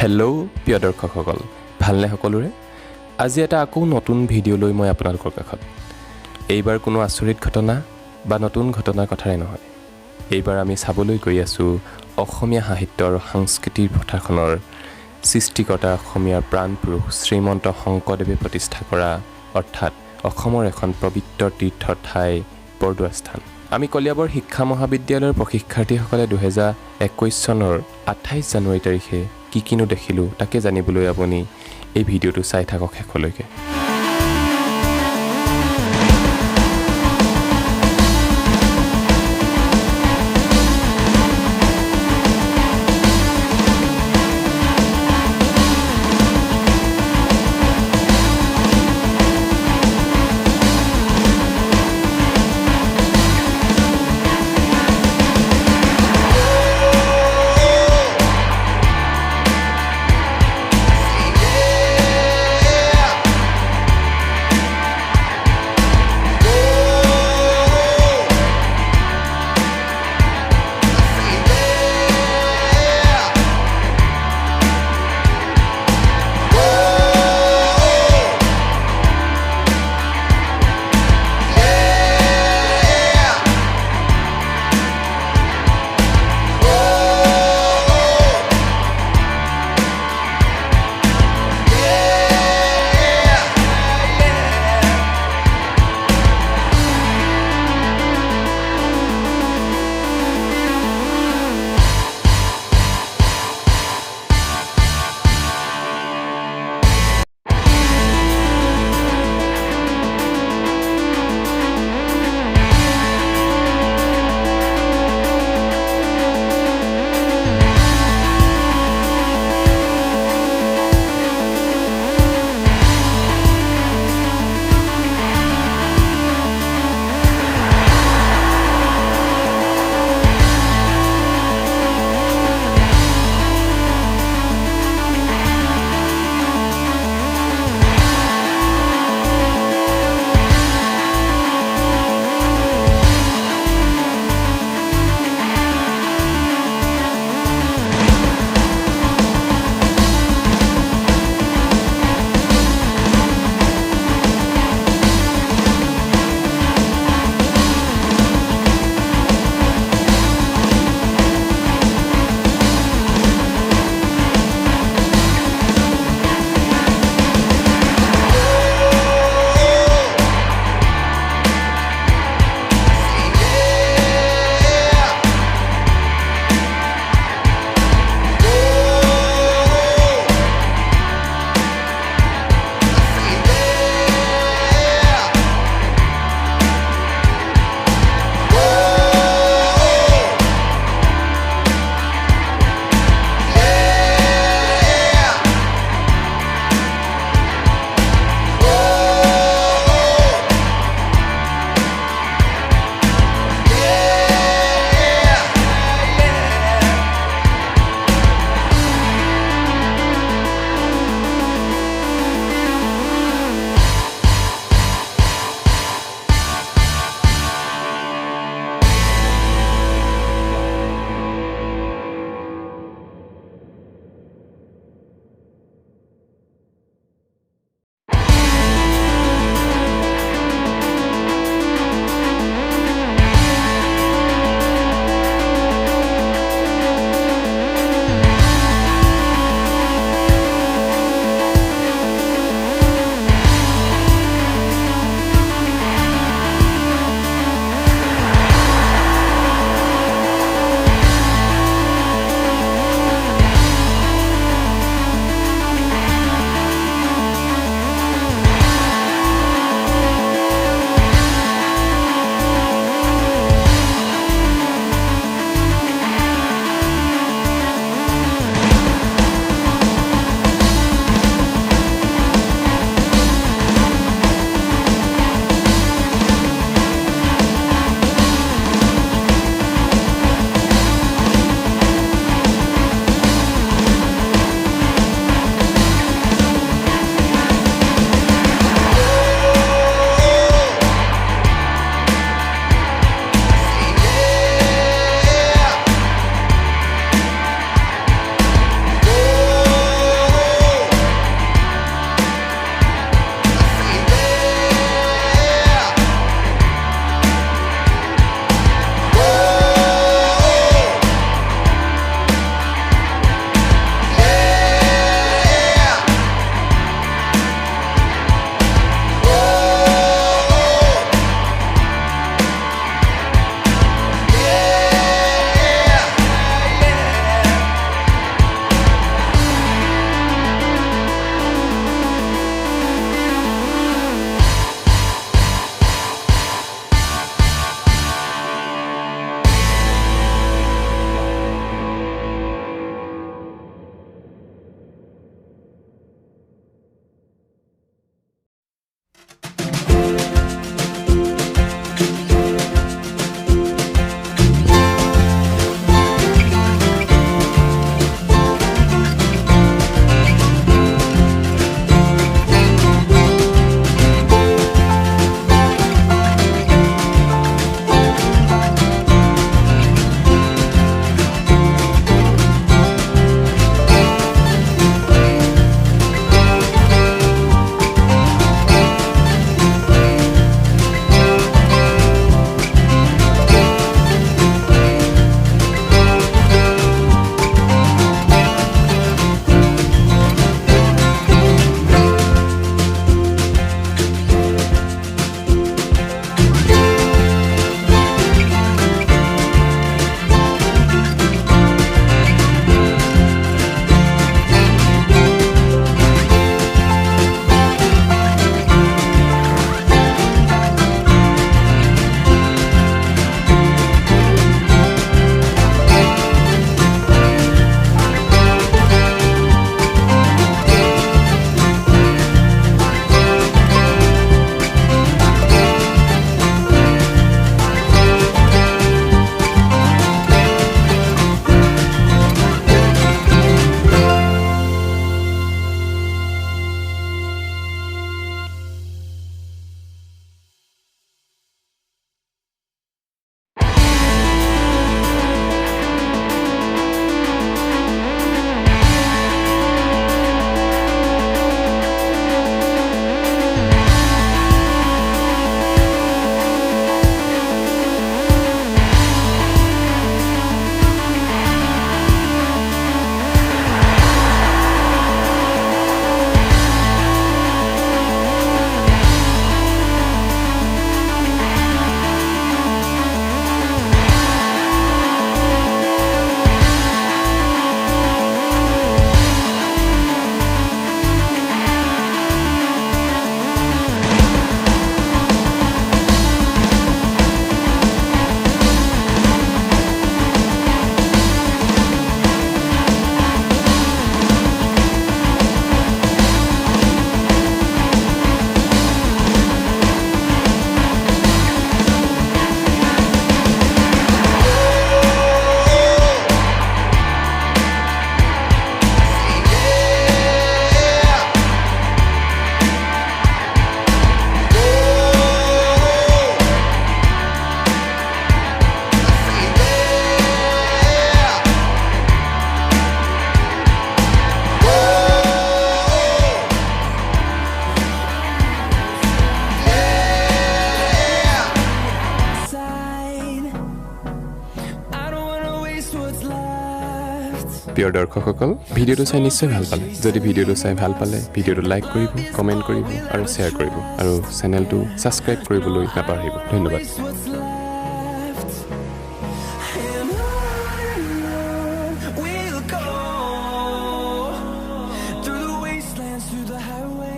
Hello' প্ৰিয় দৰ্শকসকল, ভালনে সকলোৰে? আজি এটা আকৌ নতুন ভিডিঅ' লৈ মই আপোনালোকৰ কাষত। এইবাৰ কোনো আচৰিত ঘটনা বা নতুন ঘটনাৰ কথাৰে নহয়। এইবাৰ আমি চাবলৈ গৈ আছোঁ অসমীয়া সাহিত্য আৰু সংস্কৃতিৰ পথাৰখনৰ সৃষ্টিকৰ্তা অসমীয়াৰ প্ৰাণপুৰুষ শ্ৰীমন্ত শংকৰদেৱে প্ৰতিষ্ঠা কৰা অৰ্থাৎ অসমৰ এখন পবিত্ৰ তীৰ্থৰ ঠাই বৰদোৱা স্থান। আমি কলিয়াবৰ শিক্ষা মহাবিদ্যালয়ৰ প্ৰশিক্ষাৰ্থীসকলে 2021 চনৰ 28 জানুৱাৰী তাৰিখে কিনো দেখিলোঁ তাকে জানিবলৈ আপুনি এই ভিডিঅ'টো চাই থাকক শেষলৈকে। প্ৰিয় দৰ্শকসকল, ভিডিঅ'টো চাই নিশ্চয় ভাল পালে। যদি ভিডিঅ'টো চাই ভাল পালে ভিডিঅ'টো লাইক কৰিব, কমেণ্ট কৰিব আৰু শ্বেয়াৰ কৰিব, আৰু চেনেলটো ছাবস্ক্ৰাইব কৰিবলৈ নাপাহৰিব। ধন্যবাদ। Through the wastelands, through the highway.